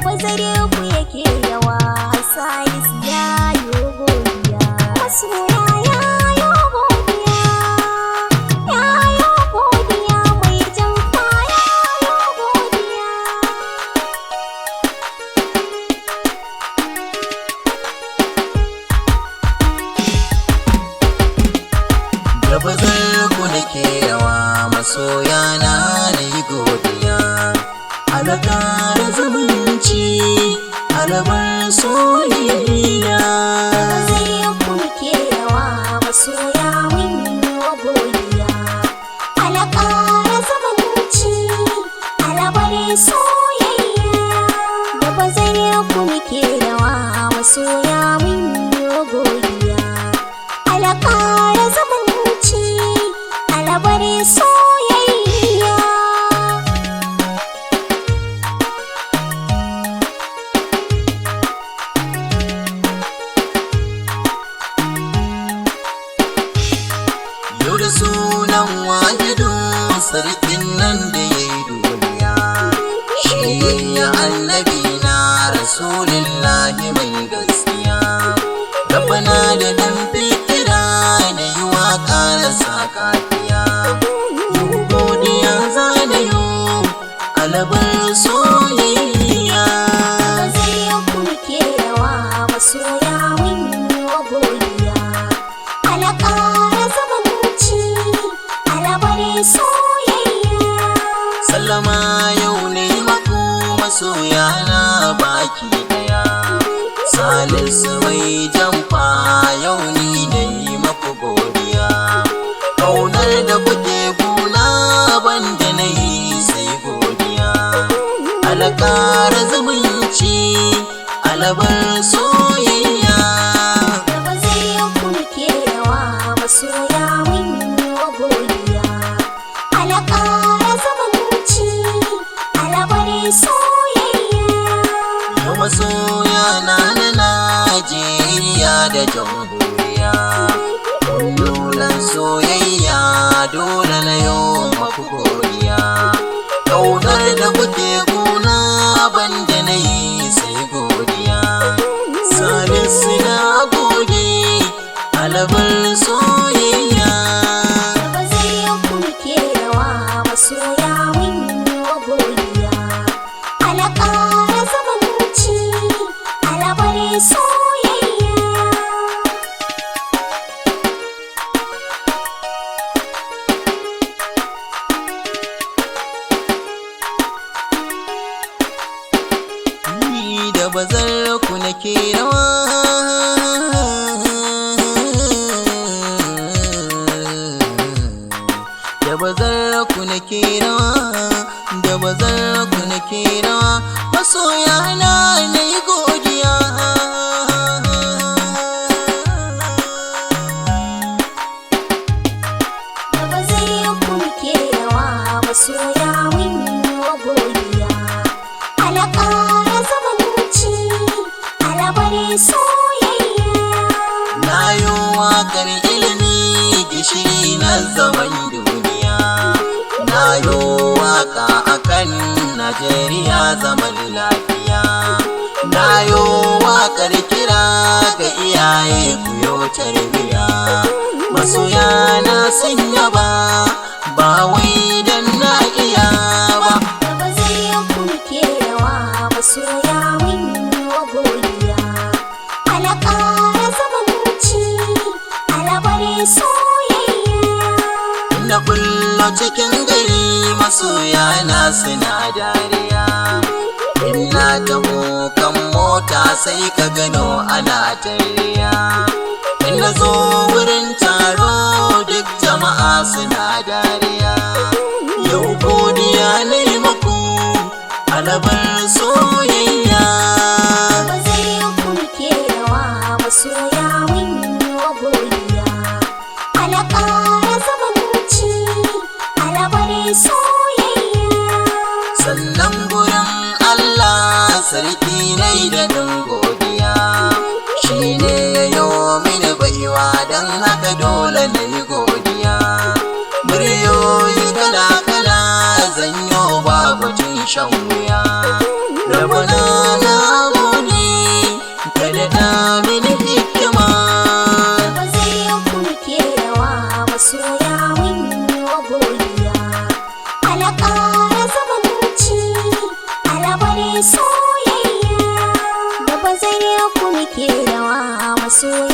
bazare ku yake yawa Salisu ya yo godiya masoya ya yo godiya mai jamfa ya yo godiya da bazare ku nake yawa masoya na yi godiya alakar zumunci alabar soyayya bazare ku nake yawa masoya mun yo godiya alakar zumunci alabar soyayya da bazare ku nake yawa masoya mun yo godiya alakar zumunci alabar soyayya yau da sunan wahidu sarkin nan da ya yi duniya shi ya annabi na rasulillahi mai gaskiya rabbana da dan fikira da yi waka da sakafiya yau godiya zanayo alabar soyayya bazare ku nake yawa masoya mun yo godiya alakar zumunci alabar soyayya sallama yau ne maku masoya na baki daya Salisu mai jamfa yau ni da yi maku godiya kaunar da kuke guna banda na yi sai godiya alakar zumunci alabar soyayya da bazare ku nake yawa masoya mun yo godiya alakar zumunci alabar soyayya yau masoya na Najeriya da jamhuriya dolan soyayya dole na yau maku godiya kaunar da kuke guna banda na yi sai godiya Salisu na gode alabar soyayya da bazare ku nake yawa masoya mun yo godiya alakar zumunci alabar soyayya ni da bazar ku nake rawa da bazar ku nake rawa da bazar ku nake rawa masoya na yi godiya da bazare ku nake yawa masoya mun yo godiya alakar zumunci alabar soyayya na yi waƙar ilimi gishiri na zaman duniya na yi waƙa akan Najeriya zaman lafiya na yi waƙar kira ga iyaye ku yo tarbiya masoya na sun yaba ba wai dan na iya ba da bazare ku nake yawa masoya mun yo godiya alakar zumunci alabar soyayya na kullo cikin gari masoya na suna dariya ina taho kan mota sai ka gano ana tariya ina zo wurin taro duk jama'a suna dariya yau godiya ne maku alabar soyayya da bazare ku nake yawa masoya mun yo godiya alakar zumunci alabar soyayya sannan gurin Allah sarki nai da dan godiya shi ne ya yo mini baiwa don haka dole na yi godiya muryoyi kala-kala zanyo babu shan wuya rabana ya ƙara zumunci alabar soyayya da bazai ku muke rawa masoya